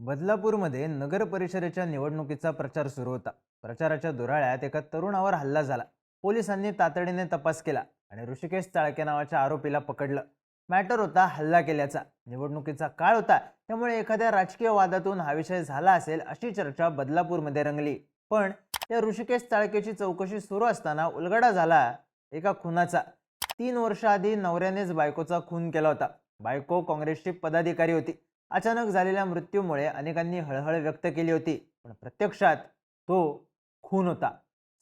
बदलापूरमध्ये नगर परिषदेच्या निवडणुकीचा प्रचार सुरू होता. प्रचाराच्या दुराळ्यात एका तरुणावर हल्ला झाला. पोलिसांनी तातडीने तपास केला आणि ऋषिकेश चाळके नावाच्या आरोपीला पकडलं. मॅटर होता हल्ला केल्याचा. निवडणुकीचा काळ होता, त्यामुळे एखाद्या राजकीय वादातून हा विषय झाला असेल अशी चर्चा बदलापूरमध्ये रंगली. पण या ऋषिकेश चाळकेची चौकशी सुरू असताना उलगडा झाला एका खुनाचा. 3 वर्ष आधी नवऱ्यानेच बायकोचा खून केला होता. बायको काँग्रेसची पदाधिकारी होती. अचानक झालेल्या मृत्यूमुळे अनेकांनी हळहळ व्यक्त केली होती, पण प्रत्यक्षात तो खून होता.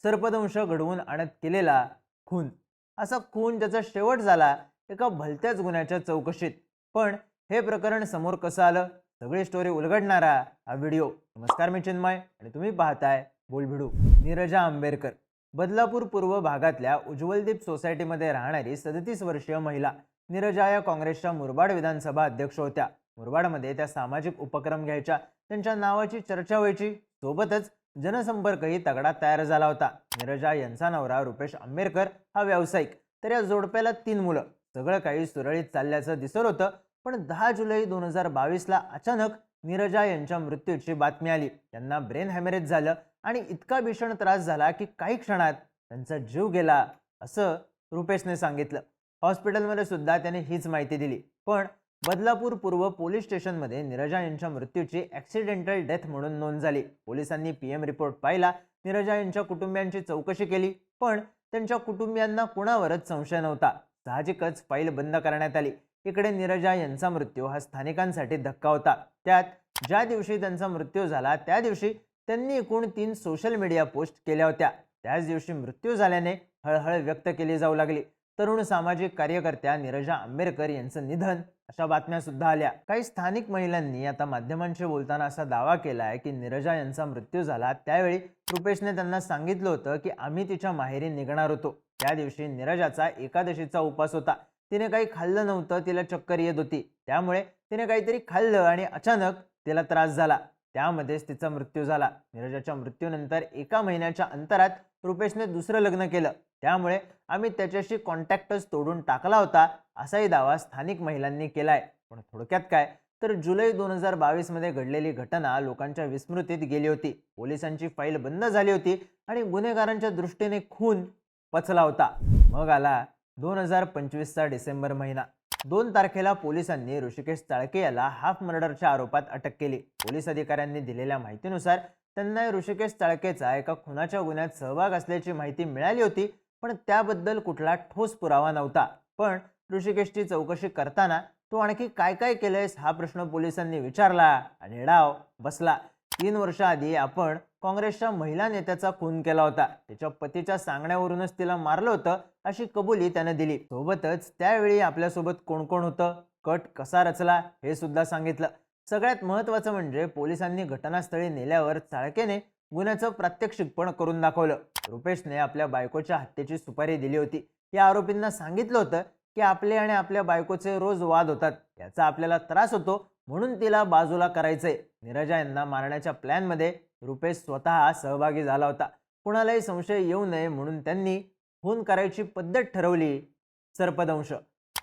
सर्पदंश घडवून आणत केलेला खून. असा खून ज्याचा शेवट झाला एका भलत्याच गुन्ह्याच्या चौकशीत. पण हे प्रकरण समोर कसं आलं, सगळी स्टोरी उलगडणारा हा व्हिडिओ. नमस्कार, मी चिन्मय आणि तुम्ही पाहताय बोलभिडू. नीरजा आंबेरकर बदलापूर पूर्व भागातल्या उज्ज्वलदीप सोसायटीमध्ये राहणारी 37 वर्षीय महिला. नीरजा या काँग्रेसच्या मुरबाड विधानसभा अध्यक्ष होत्या. मुरबाडमध्ये त्या सामाजिक उपक्रम घ्यायच्या, त्यांच्या नावाची चर्चा व्हायची, सोबतच जनसंपर्कही तगडा तयार झाला होता. नीरजा यांचा नवरा रुपेश आंबेरकर हा व्यावसायिक, तर या जोडप्याला 3 मुलं. सगळं काही सुरळीत चालल्याचं दिसत होतं. पण 10 जुलै 2022ला अचानक नीरजा यांच्या मृत्यूची बातमी आली. त्यांना ब्रेन हॅमरेज झालं आणि इतका भीषण त्रास झाला की काही क्षणात त्यांचा जीव गेला, असं रुपेशने सांगितलं. हॉस्पिटलमध्ये सुद्धा त्याने हीच माहिती दिली. पण बदलापूर पूर्व पोलीस स्टेशनमध्ये नीरजा यांच्या मृत्यूची ॲक्सिडेंटल डेथ म्हणून नोंद झाली. पोलिसांनी पीएम रिपोर्ट पाहिला. नीरजा यांच्या कुटुंबियांची चौकशी केली, पण त्यांच्या कुटुंबियांना कुणावरच संशय नव्हता. साहजिकच फाईल बंद करण्यात आली. इकडे नीरजा यांचा मृत्यू हा स्थानिकांसाठी धक्का होता. त्यात ज्या दिवशी त्यांचा मृत्यू झाला त्या दिवशी त्यांनी एकूण 3 सोशल मीडिया पोस्ट केल्या होत्या. त्याच दिवशी मृत्यू झाल्याने हळहळ व्यक्त केली जाऊ लागली. तरुण सामाजिक कार्यकर्त्या नीरजा आंबेरकर यांचं निधन, अशा बातम्या सुद्धा आल्या. काही स्थानिक महिलांनी आता माध्यमांशी बोलताना असा दावा केला आहे की नीरजा यांचा मृत्यू झाला त्यावेळी रुपेशने त्यांना सांगितलं होतं की आम्ही तिच्या माहेरी निघणार होतो. त्या दिवशी नीरजाचा एकादशीचा उपवास होता. तिने काही खाल्लं नव्हतं, तिला चक्कर येत होती. त्यामुळे तिने काहीतरी खाल्लं आणि अचानक तिला त्रास झाला. त्यामध्येच तिचा मृत्यू झाला. नीरजाच्या मृत्यूनंतर 1 महिन्याच्या अंतरात रुपेशने दुसरं लग्न केलं. त्यामुळे आम्ही त्याच्याशी कॉन्टॅक्टच तोडून टाकला होता, असाही दावा स्थानिक महिलांनी केलाय. पण थोडक्यात काय, तर जुलै 2022 मध्ये घडलेली घटना लोकांच्या विस्मृतीत गेली होती. पोलिसांची फाईल बंद झाली होती आणि गुन्हेगारांच्या दृष्टीने खून पचला होता. मग आला 2025चा डिसेंबर महिना. 2 तारखेला पोलिसांनी ऋषिकेश चाळके याला हाफ मर्डरच्या आरोपात अटक केली. पोलीस अधिकाऱ्यांनी दिलेल्या माहितीनुसार त्यांना ऋषिकेश चाळकेचा एका खुनाच्या गुन्ह्यात सहभाग असल्याची माहिती मिळाली होती, पण त्याबद्दल कुठला ठोस पुरावा नव्हता. पण ऋषिकेशची चौकशी करताना तो आणखी काय काय केलंयस हा प्रश्न पोलिसांनी विचारला आणि डाव बसला. 3 वर्ष आधी आपण काँग्रेसच्या महिला नेत्याचा खून केला होता. तिच्या पतीच्या सांगण्यावरूनच तिला मारलं होतं, अशी कबुली त्याने दिली. सोबतच त्यावेळी आपल्यासोबत कोण कोण होतं, कट कसा रचला हे सुद्धा सांगितलं. सगळ्यात महत्त्वाचं म्हणजे पोलिसांनी घटनास्थळी नेल्यावर चाळकेने गुन्ह्याचं प्रात्यक्षिक पण करून दाखवलं. रुपेशने आपल्या बायकोच्या हत्येची सुपारी दिली होती. या आरोपींना सांगितलं होतं की आपले आणि आपल्या बायकोचे रोज वाद होतात, याचा आपल्याला त्रास होतो, म्हणून तिला बाजूला करायचंय. नीरजा यांना मारण्याच्या प्लॅनमध्ये रुपेश स्वतः सहभागी झाला होता. कुणालाही संशय येऊ नये म्हणून त्यांनी खून करायची पद्धत ठरवली, सर्पदंश.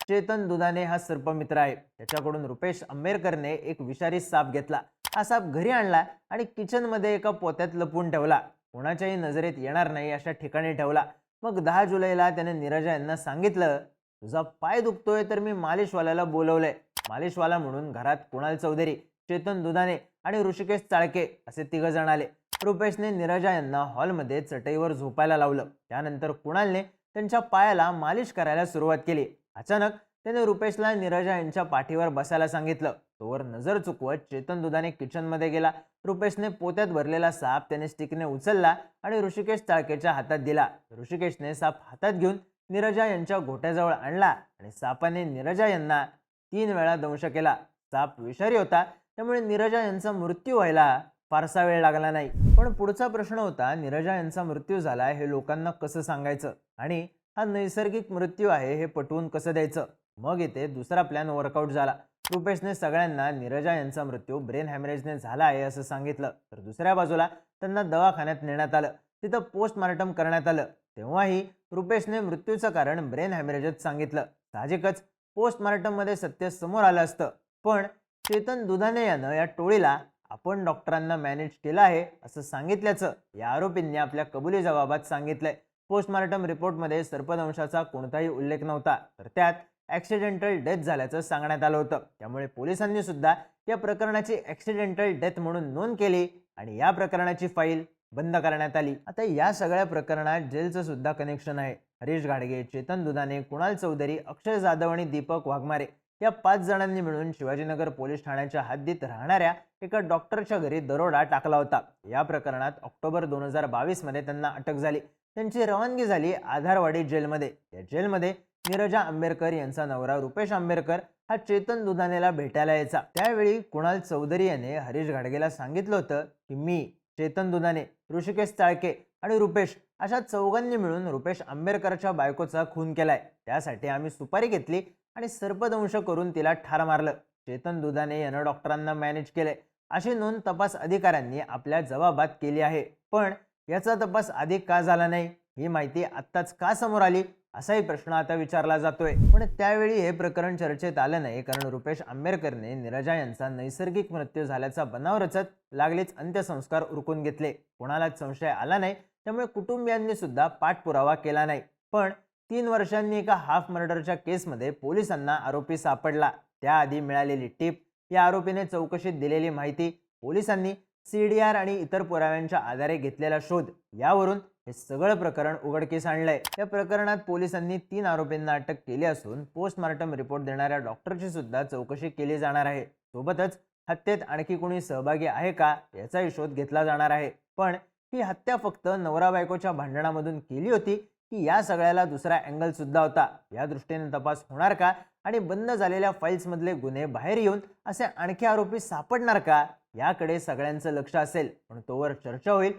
चेतन दुधाने हा सर्पमित्र आहे. त्याच्याकडून रुपेश आंबेरकरने एक विषारी साप घेतला. हा साप घरी आणला आणि किचनमध्ये एका पोत्यात लपवून ठेवला. कोणाच्याही नजरेत येणार नाही अशा ठिकाणी ठेवला. मग 10 जुलैला त्याने नीरजा यांना सांगितलं, तुझा पाय दुखतोय तर मी मालिशवाल्याला बोलवलंय. मालिशवाला म्हणून घरात कुणाल चौधरी, चेतन दुधाने आणि ऋषिकेश चाळके असे 3 जण आले. रुपेशने नीरजा यांना हॉलमध्ये चटईवर झोपायला लावलं. त्यानंतर कुणालने त्यांच्या पायाला मालिश करायला सुरुवात केली. अचानक त्याने रुपेशला नीरजा यांच्या पाठीवर बसायला सांगितलं. तोवर नजर चुकवत चेतन दुधाने किचनमध्ये गेला. रुपेशने पोत्यात भरलेला साप त्याने स्टिकने उचलला आणि ऋषिकेश चाळकेच्या हातात दिला. ऋषिकेशने साप हातात घेऊन नीरजा यांच्या घोट्याजवळ आणला आणि सापाने नीरजा यांना 3 वेळा दंश केला. साप विषारी होता, त्यामुळे नीरजा यांचा मृत्यू व्हायला फारसा वेळ लागला नाही. पण पुढचा प्रश्न होता, नीरजा यांचा मृत्यू झाला हे लोकांना कसं सांगायचं आणि हा नैसर्गिक मृत्यू आहे हे पटवून कसं द्यायचं. मग इथे दुसरा प्लॅन वर्कआउट झाला. रुपेशने सगळ्यांना नीरजा यांचा मृत्यू ब्रेन हॅमरेजने झाला आहे असं सांगितलं, तर दुसऱ्या बाजूला त्यांना दवाखान्यात नेण्यात आलं. तिथं पोस्टमार्टम करण्यात आलं. तेव्हाही रुपेशने मृत्यूचं कारण ब्रेन हॅमरेजच सांगितलं. साहजिकच पोस्टमार्टममध्ये सत्य समोर आलं असतं. पण चेतन दुधाने यानं या टोळीला आपण डॉक्टरांना मॅनेज केलं आहे असं सांगितल्याचं या आरोपींनी आपल्या कबुली जबाबात सांगितलंय. पोस्टमार्टम रिपोर्टमध्ये सर्पदंशाचा कोणताही उल्लेख नव्हता, तर त्यात ॲक्सिडेंटल डेथ झाल्याचं सांगण्यात आलं होतं. त्यामुळे पोलिसांनी सुद्धा या प्रकरणाची ॲक्सिडेंटल डेथ म्हणून नोंद केली आणि या प्रकरणाची फाईल बंद करण्यात आली. आता या सगळ्या प्रकरणात जेलचं सुद्धा कनेक्शन आहे. हरीश घाडगे, चेतन दुधाने, कुणाल चौधरी, अक्षय जाधव आणि दीपक वाघमारे या 5 जणांनी मिळून शिवाजीनगर पोलीस ठाण्याच्या हद्दीत राहणाऱ्या एका डॉक्टरच्या घरी दरोडा टाकला होता. या प्रकरणात ऑक्टोबर 2022 मध्ये त्यांना अटक झाली. त्यांची रवानगी झाली आधारवाडी जेलमध्ये. या जेलमध्ये नीरजा आंबेडकर यांचा नवरा रुपेश आंबेडकर हा चेतन दुधानेला भेटायला यायचा. त्यावेळी कुणाल चौधरी याने हरीश घाडगेला सांगितलं होतं की मी, चेतन दुधाने, ऋषिकेश चाळके आणि रुपेश अशा चौघांनी मिळून रुपेश आंबेडकरच्या बायकोचा खून केलाय. त्यासाठी आम्ही सुपारी घेतली आणि सर्पदंश करून तिला ठार मारलं. चेतन दुधाने यानं डॉक्टरांना मॅनेज केले अशी नोंद तपास अधिकाऱ्यांनी आपल्या जबाबात केली आहे. पण याचा तपास आधी का झाला नाही, ही माहिती आत्ताच का समोर आली, असाही प्रश्न आता विचारला जातोय. पण त्यावेळी हे प्रकरण चर्चेत आलं नाही, कारण रुपेश आंबेडकरने नीरजा यांचा नैसर्गिक मृत्यू झाल्याचा बनाव रचत लागलीच अंत्यसंस्कार उरकून घेतले. कोणालाच संशय आला नाही, त्यामुळे कुटुंबियांनी सुद्धा पाठपुरावा केला नाही. पण 3 वर्षांनी एका हाफ मर्डरच्या केसमध्ये पोलिसांना आरोपी सापडला. त्याआधी मिळालेली टीप, या आरोपीने चौकशीत दिलेली माहिती, पोलिसांनी CDR आणि इतर पुराव्यांच्या आधारे घेतलेला शोध, यावरून हे सगळं प्रकरण उघडकीस आणलंय. या प्रकरणात पोलिसांनी 3 आरोपींना अटक केली असून पोस्टमार्टम रिपोर्ट देणाऱ्या डॉक्टरची सुद्धा चौकशी केली जाणार आहे. सोबतच हत्येत आणखी कोणी सहभागी आहे का याचाही शोध घेतला जाणार आहे. पण ही हत्या फक्त नवरा बायकोच्या भांडणामधून केली होती की या सगळ्याला दुसरा अँगल सुद्धा होता, या दृष्टीने तपास होणार का आणि बंद झालेल्या फाईल्समधले गुन्हे बाहेर येऊन असे आणखी आरोपी सापडणार का, याकडे सगळ्यांचं लक्ष असेल. पण तोवर चर्चा होईल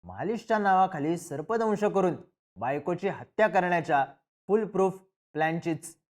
मालिशच्या नावाखाली सर्पदंश करून बायकोची हत्या करण्याच्या फुल प्रूफ प्लॅनचीच.